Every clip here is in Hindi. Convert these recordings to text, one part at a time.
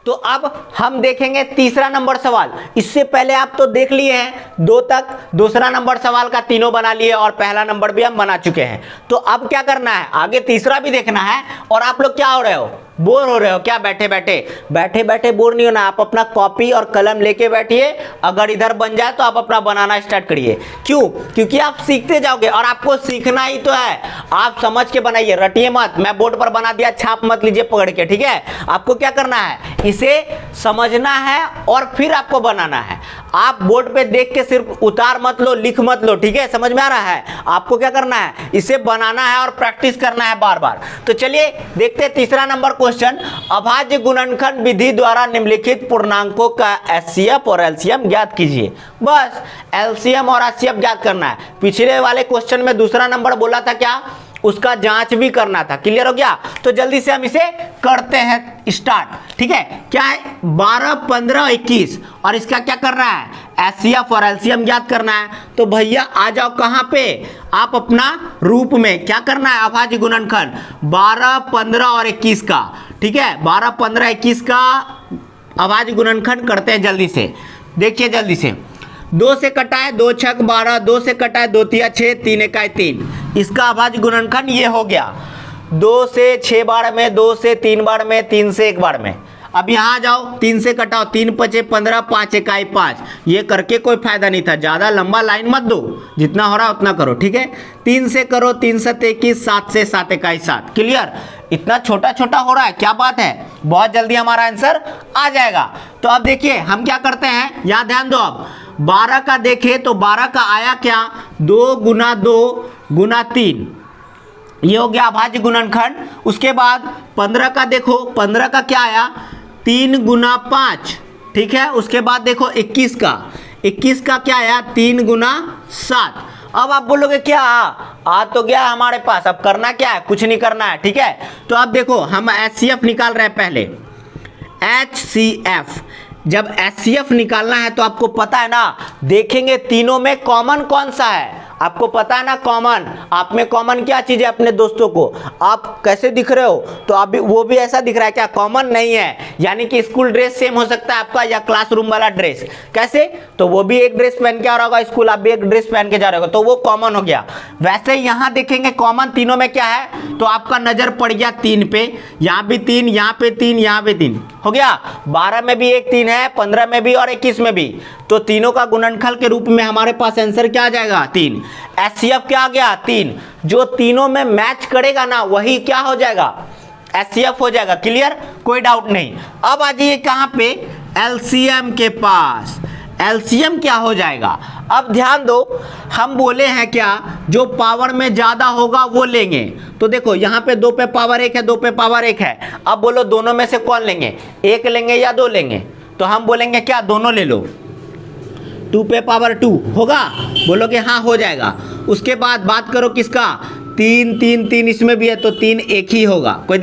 तो अब हम देखेंगे तीसरा नंबर सवाल। इससे पहले आप तो देख लिए हैं 2 तक, दूसरा नंबर सवाल का तीनों बना लिए और पहला नंबर भी हम बना चुके हैं। तो अब क्या करना है, आगे तीसरा भी देखना है। और आप लोग क्या हो रहे हो, बोर हो रहे हो क्या? बैठे बैठे बोर नहीं होना। आप अपना कॉपी और कलम लेके बैठिए, अगर इधर बन जाए तो आप अपना बनाना स्टार्ट करिए। क्यों? क्योंकि आप सीखते जाओगे और आपको सीखना ही तो है। आप समझ के बनाइए, रटिए मत। मैं बोर्ड पर बना दिया, छाप मत लीजिए पकड़ के, ठीक है? आपको क्या करना है, इसे समझना है और फिर आपको बनाना है। आप बोर्ड पे देख के सिर्फ उतार मत लो, लिख मत लो, ठीक है? समझ में आ रहा है? आपको क्या करना है, इसे बनाना है और प्रैक्टिस करना है बार बार। तो चलिए देखते हैं तीसरा नंबर क्वेश्चन। अभाज्य गुणनखंड विधि द्वारा निम्नलिखित पूर्णांकों का एचसीएफ और एलसीएम ज्ञात कीजिए। बस एलसीएम और एचसीएफ ज्ञात करना है। पिछले वाले क्वेश्चन में दूसरा नंबर बोला था क्या, उसका जांच भी करना था। क्लियर हो गया? तो जल्दी से हम इसे करते हैं स्टार्ट, ठीक है? क्या है, 12, 15, 21 और इसका क्या करना है, एचसीएफ और एलसीएम ज्ञात करना है। तो भैया आ जाओ कहां पे, आप अपना रूप में क्या करना है, अभाज्य गुणनखंड 12, 15 और 21 का, ठीक है? 12, 15, 21 का अभाज्य गुणनखंड करते हैं जल्दी से। देखिए जल्दी से, 2 से कटा है 2 छक 12, 2 से कटा है 2 तिया 6, 3 इकाई 3। इसका अभाज्य गुणनखंड ये हो गया। 2 से 6 बार में, 2 से 3 बार में, 3 से 1 बार में। अब यहाँ जाओ, 3 से कटाओ, 3 पचे 15, 5 इकाई 5। ये करके कोई फायदा नहीं था, ज़्यादा लंबा लाइन मत दो, जितना हो रहा है उतना करो, ठीक है? 3 से करो, 3 7 21, 7 से 7 इकाई 7। क्लियर? इतना छोटा छोटा हो रहा है, क्या बात है, बहुत जल्दी हमारा आंसर आ जाएगा। तो अब देखिए हम क्या करते हैं, यहाँ ध्यान दो। अब 12 का देखें तो 12 का आया क्या, 2 गुना 2 गुना 3, ये हो गया अभाज्य गुणनखंड। उसके बाद 15 का देखो, 15 का क्या आया, 3 गुना 5, ठीक है? उसके बाद देखो 21 का क्या आया, 3 गुना 7। अब आप बोलोगे क्या, आ तो गया हमारे पास, अब करना क्या है, कुछ नहीं करना है, ठीक है? तो अब देखो हम एचसीएफ निकाल रहे हैं पहले। एचसीएफ, जब एचसीएफ निकालना है तो आपको पता है ना, देखेंगे तीनों में कॉमन कौन सा है, आपको पता है ना कॉमन। आप में कॉमन क्या चीज है, अपने दोस्तों को आप कैसे दिख रहे हो, तो आप भी, वो भी ऐसा दिख रहा है क्या, कॉमन नहीं है। यानी कि स्कूल ड्रेस सेम हो सकता है आपका, या क्लासरूम वाला ड्रेस, कैसे, तो वो भी एक ड्रेस पहन के आ रहा होगा स्कूल, आप भी एक ड्रेस पहन के जा रहे हो, तो वो कॉमन हो गया। वैसे यहाँ देखेंगे कॉमन तीनों में क्या है, तो आपका नजर पड़ गया 3 पे, यहाँ भी 3, यहाँ पे 3, यहाँ पे 3 हो गया। 12 में भी एक 3 है, 15 में भी और 21 में भी, तो तीनों का गुणनखंड के रूप में हमारे पास आंसर क्या आ जाएगा, 3। एचसीएफ क्या आ गया, 3। जो तीनों में मैच करेगा ना वही क्या हो जाएगा, एचसीएफ हो जाएगा। क्लियर? कोई डाउट नहीं। अब आ जाइए कहां पे, एलसीएम के पास। एलसीएम क्या हो जाएगा, अब ध्यान दो, हम बोले हैं क्या, जो पावर में ज्यादा होगा वो लेंगे। तो देखो यहाँ पे 2 पे पावर 1 है, 2 पे पावर 1 है। अब बोलो दोनों में से कौन लेंगे, 1 लेंगे या 2 लेंगे? तो हम बोलेंगे क्या, दोनों ले लो। 2 पे पावर 2 होगा, बोलोगे हाँ हो जाएगा। उसके बाद बात करो किसका, 3 3 3 इसमें भी है, तो 3 एक ही होगा, कोई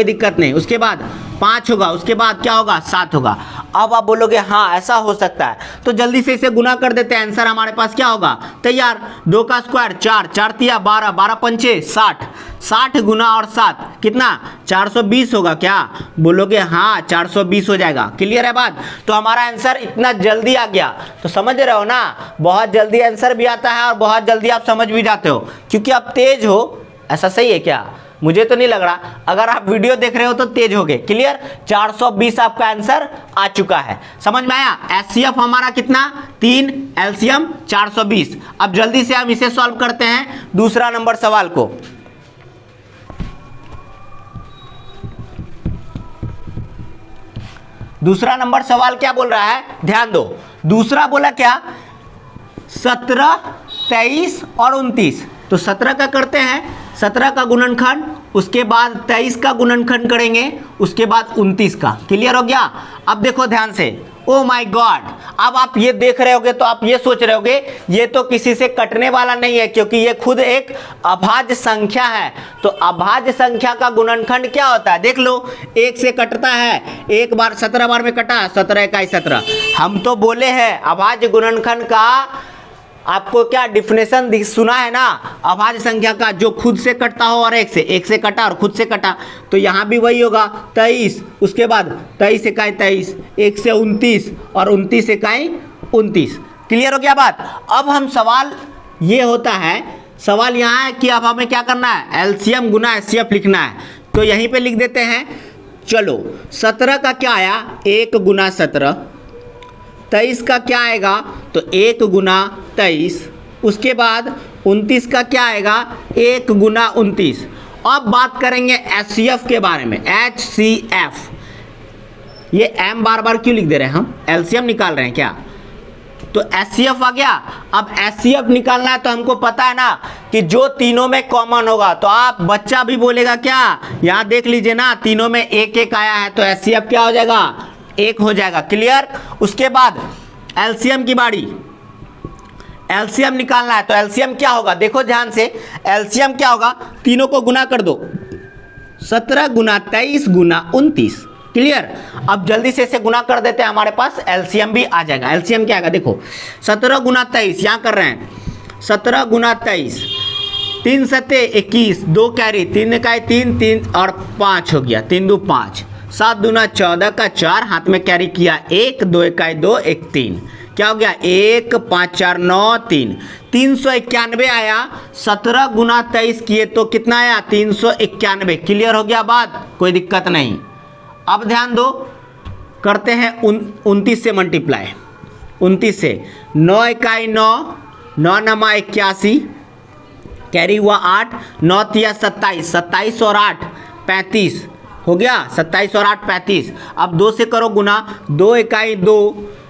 दिक्कत नहीं। उसके बाद 5 होगा, उसके बाद क्या होगा, 7 होगा। अब आप बोलोगे हाँ ऐसा हो सकता है, तो जल्दी से इसे गुना कर देते हैं। आंसर हमारे पास क्या होगा, तैयार, 2 का स्क्वायर 4, 4 तिया 12, 12 पंचे 60, 60 गुना और 7 कितना, 420 होगा क्या? बोलोगे हाँ 420 हो जाएगा। क्लियर है बात? तो हमारा आंसर इतना जल्दी आ गया, तो समझ रहे हो ना, बहुत जल्दी आंसर भी आता है और बहुत जल्दी आप समझ भी जाते हो, क्योंकि आप तेज हो। ऐसा सही है क्या? मुझे तो नहीं लग रहा, अगर आप वीडियो देख रहे हो तो तेज हो गए। क्लियर? 420 आपका आंसर आ चुका है, समझ में आया? एचसीएफ हमारा कितना, 3, एलसीएम 420। अब जल्दी से हम इसे सॉल्व करते हैं दूसरा नंबर सवाल को। दूसरा नंबर सवाल क्या बोल रहा है, ध्यान दो। दूसरा बोला क्या, 17, 23 और 29। तो 17 का करते हैं, 17 का गुणनखंड, उसके बाद 23 का गुणनखंड करेंगे, उसके बाद 29 का। क्लियर हो गया? अब देखो ध्यान से, ओ माय गॉड, अब आप ये देख रहे होगे तो आप ये सोच रहे होगे ये तो किसी से कटने वाला नहीं है, क्योंकि ये खुद एक अभाज्य संख्या है। तो अभाज्य संख्या का गुणनखंड क्या होता है, देख लो, 1 से कटता है, एक बार 17 बार में कटा, 17 इकाई 17। हम तो बोले हैं अभाज्य गुणनखंड का आपको क्या डिफिनेशन सुना है ना, अभाज्य संख्या का जो खुद से कटता हो और एक से कटा और खुद से कटा, तो यहाँ भी वही होगा 23, उसके बाद 23 इकाई 23, 1 से 29 और 29 इकाई 29। क्लियर हो गया बात। अब हम सवाल ये होता है, सवाल यहाँ है कि अब हमें क्या करना है, एलसीएम गुना एचसीएफ लिखना है। तो यहीं पे लिख देते हैं। चलो 17 का क्या आया, 1 गुना 17। 23 का क्या आएगा, तो 1 गुना 23। उसके बाद 29 का क्या आएगा, 1 गुना 29। अब बात करेंगे एचसीएफ के बारे में, एचसीएफ। ये एम बार बार क्यों लिख दे रहे हैं, हम एलसीएम निकाल रहे हैं क्या। तो एचसीएफ आ गया। अब एचसीएफ निकालना है तो हमको पता है ना कि जो तीनों में कॉमन होगा, तो आप बच्चा भी बोलेगा क्या, यहाँ देख लीजिए ना, तीनों में 1 1 आया है, तो एचसीएफ क्या हो जाएगा, 1 हो जाएगा। क्लियर। उसके बाद एलसीएम की बारी, एलसीएम निकालना है। तो एलसीएम क्या होगा, देखो ध्यान से, एलसीएम क्या होगा, तीनों को गुना कर दो, 17 गुना 23 गुना 29। क्लियर। अब जल्दी से इसे गुना कर देते हैं, हमारे पास एलसीएम भी आ जाएगा। एलसीएम क्या आएगा, देखो 17 गुना 23, यहाँ कर रहे हैं 17 गुना 23, 3 सत्ते 21, 2 कैरी, 3 इकाई 3, 3 और 5 हो गया, 3 2 5, 7 दूना 14 का 4, हाथ में कैरी किया 1, 2 इकाई 2, 1 3, क्या हो गया 1 5 4 9 3, 391 आया। 17 गुना 23 किए तो कितना आया, 391। क्लियर हो गया बात, कोई दिक्कत नहीं। अब ध्यान दो, करते हैं 29 से मल्टीप्लाई, 29 से 9 इकाई 9, 9 नमा 81, कैरी हुआ 8, 9 तिया 27, 27 और 8 35 हो गया, 27 और 8 35। अब 2 से करो गुना, 2 इकाई 2,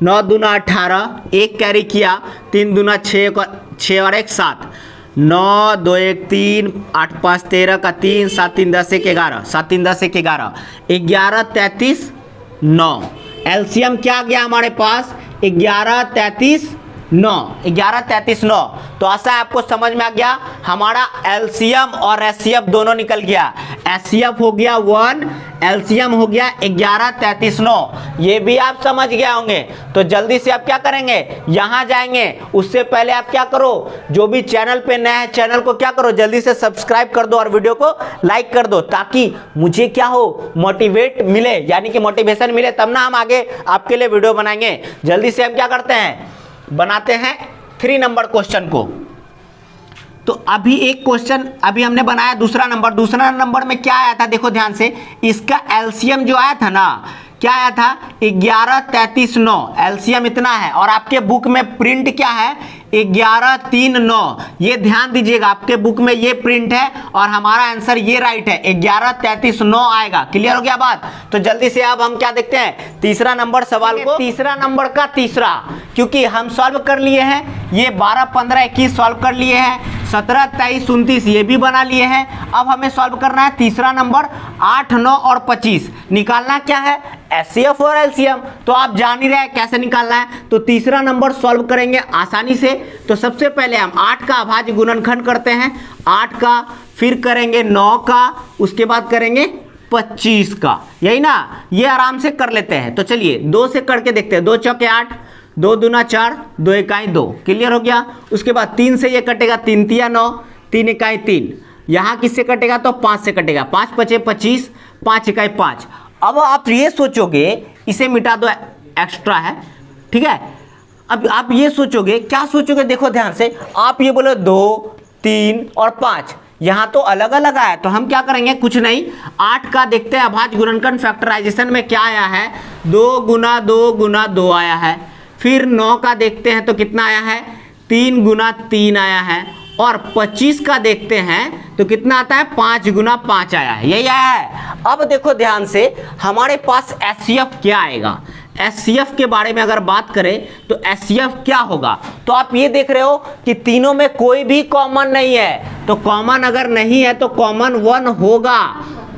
9 दूना 18, 1 कैरी किया, 3 दूना 6 और 1 7, 9 2 1 3, 8 5 13 का 3, 7 3 10 1 11, 7 3 10 1 11, 11 33 9। एलसीएम क्या गया हमारे पास, 11 33 9, 11 33 9। तो ऐसा आपको समझ में आ गया, हमारा एलसीएम और एचसीएफ दोनों निकल गया। एचसीएफ हो गया 1, एलसीएम हो गया 11 33 9। ये भी आप समझ गए होंगे। तो जल्दी से आप क्या करेंगे, यहाँ जाएंगे। उससे पहले आप क्या करो, जो भी चैनल पे नया है, चैनल को क्या करो, जल्दी से सब्सक्राइब कर दो और वीडियो को लाइक कर दो, ताकि मुझे क्या हो, मोटिवेट मिले, यानी कि मोटिवेशन मिले, तब ना हम आगे आपके लिए वीडियो बनाएंगे। जल्दी से हम क्या करते हैं, बनाते हैं 3 नंबर क्वेश्चन को। तो अभी एक क्वेश्चन अभी हमने बनाया दूसरा नंबर में क्या आया था, देखो ध्यान से, इसका एलसीएम जो आया था ना, क्या आया था 11 33 9, एलसीएम इतना है। और आपके बुक में प्रिंट क्या है, 11 3 9। ये ध्यान दीजिएगा, आपके बुक में ये प्रिंट है और हमारा आंसर ये राइट है, 11 33 9 आएगा। क्लियर हो गया बात। तो जल्दी से अब हम क्या देखते हैं, तीसरा नंबर सवाल को, तीसरा नंबर का तीसरा, क्योंकि हम सॉल्व कर लिए हैं, ये 12 15 21 सॉल्व कर लिए हैं, 17 23 29 ये भी बना लिए हैं। अब हमें सॉल्व करना है तीसरा नंबर, 8 9 और 25। निकालना क्या है, एचसीएफ और एलसीएम। तो आप जान ही रहे हैं कैसे निकालना है। तो तीसरा नंबर सॉल्व करेंगे आसानी से। तो सबसे पहले हम 8 का अभाज्य गुणनखंड करते हैं, 8 का, फिर करेंगे 9 का, उसके बाद करेंगे 25 का, यही ना, ये आराम से कर लेते हैं। तो चलिए 2 से करके देखते हैं, 2 चौके 8, 2 दूना 4, 2 इकाई 2। क्लियर हो गया। उसके बाद 3 से ये कटेगा, 3 तिया 9, 3 इकाई 3। यहाँ किससे कटेगा, तो 5 से कटेगा, 5 5 25, 5 इकाई 5। अब आप ये सोचोगे, इसे मिटा दो, एक्स्ट्रा है, ठीक है। अब आप ये सोचोगे, क्या सोचोगे, देखो ध्यान से, आप ये बोलो 2 3 और 5, यहाँ तो अलग अलग आया। तो हम क्या करेंगे, कुछ नहीं, 8 का देखते हैं अभाज्य गुणनखंड फैक्टराइजेशन में क्या आया है, 2 गुना 2 गुना 2 आया है। फिर 9 का देखते हैं तो कितना आया है, 3 गुना 3 आया है। और 25 का देखते हैं तो कितना आता है, 5 गुना 5 आया है, यही आया है। अब देखो ध्यान से, हमारे पास एचसीएफ क्या आएगा। एचसीएफ के बारे में अगर बात करें तो एचसीएफ क्या होगा, तो आप ये देख रहे हो कि तीनों में कोई भी कॉमन नहीं है। तो कॉमन अगर नहीं है तो कॉमन 1 होगा,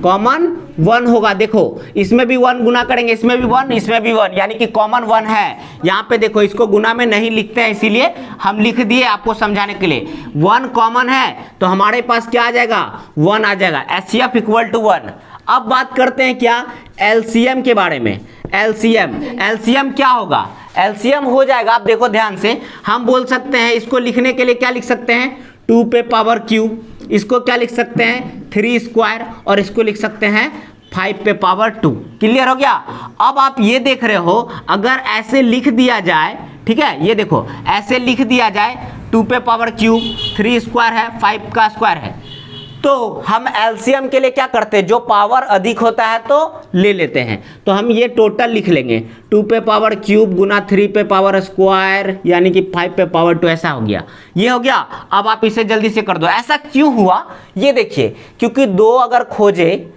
कॉमन 1 होगा। देखो इसमें भी 1 गुना करेंगे, इसमें भी 1, इसमें भी 1, यानी कि कॉमन 1 है। यहाँ पे देखो, इसको गुना में नहीं लिखते हैं, इसीलिए हम लिख दिए आपको समझाने के लिए। 1 कॉमन है तो हमारे पास क्या आ जाएगा, 1 आ जाएगा, एचसीएफ इक्वल टू 1। अब बात करते हैं क्या, एलसीएम के बारे में। एलसीएम क्या होगा, एलसीएम हो जाएगा। आप देखो ध्यान से, हम बोल सकते हैं इसको लिखने के लिए क्या लिख सकते हैं 2 पे पावर क्यूब, इसको क्या लिख सकते हैं 3 स्क्वायर, और इसको लिख सकते हैं 5 पे पावर 2। क्लियर हो गया। अब आप ये देख रहे हो, अगर ऐसे लिख दिया जाए, ठीक है, ये देखो ऐसे लिख दिया जाए 2 पे पावर क्यूब, 3 स्क्वायर है, 5 का स्क्वायर है, तो हम एलसीएम के लिए क्या करते हैं, जो पावर अधिक होता है तो ले लेते हैं। तो हम ये टोटल लिख लेंगे 2 पे पावर क्यूब गुना 3 पे पावर स्क्वायर यानी कि 5 पे पावर 2, ऐसा हो गया, ये हो गया। अब आप इसे जल्दी से कर दो। ऐसा क्यों हुआ ये देखिए, क्योंकि 2 अगर खोजे,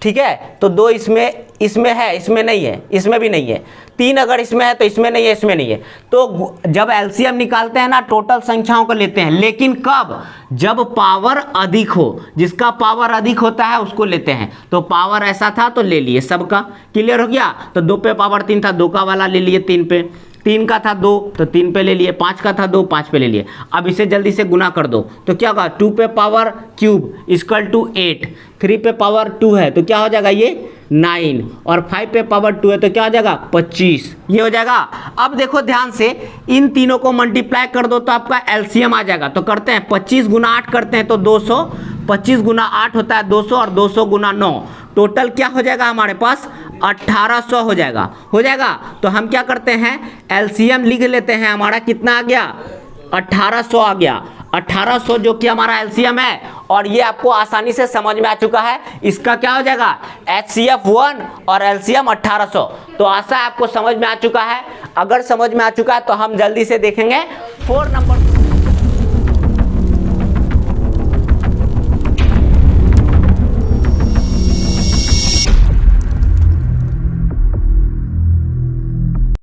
ठीक है, तो 2 इसमें है, इसमें नहीं है, इसमें भी नहीं है, 3 अगर इसमें है तो इसमें नहीं है, इसमें नहीं है। तो जब एलसीएम निकालते हैं ना, टोटल संख्याओं को लेते हैं, लेकिन कब, जब पावर अधिक हो, जिसका पावर अधिक होता है उसको लेते हैं। तो पावर ऐसा था तो ले लिए सबका। क्लियर हो गया। तो 2 पे पावर 3 था, 2 का वाला ले लिए 3 पे, 3 का था 2 तो 3 पे ले लिए, 5 का था 2 5 पे ले लिए। अब इसे जल्दी से गुना कर दो तो क्या होगा 2 पे पावर क्यूब इक्वल टू 8, 3 पे पावर 2 है तो क्या हो जाएगा ये 9, और 5 पे पावर 2 है तो क्या हो जाएगा 25, ये हो जाएगा। अब देखो ध्यान से, इन तीनों को मल्टीप्लाई कर दो तो आपका एलसीएम आ जाएगा। तो करते हैं 25 गुना 8 करते हैं तो 200, 25 गुना 8 होता है 200, और 200 गुना 9, टोटल क्या हो जाएगा हमारे पास 1800 हो जाएगा। हो जाएगा। तो हम क्या करते हैं एलसीएम लिख लेते हैं, हमारा कितना आ गया 1800 आ गया। 1800 जो कि हमारा एलसीएम है, और ये आपको आसानी से समझ में आ चुका है। इसका क्या हो जाएगा HCF 1 और एलसीएम 1800। तो आशा आपको समझ में आ चुका है। अगर समझ में आ चुका है तो हम जल्दी से देखेंगे 4 नंबर।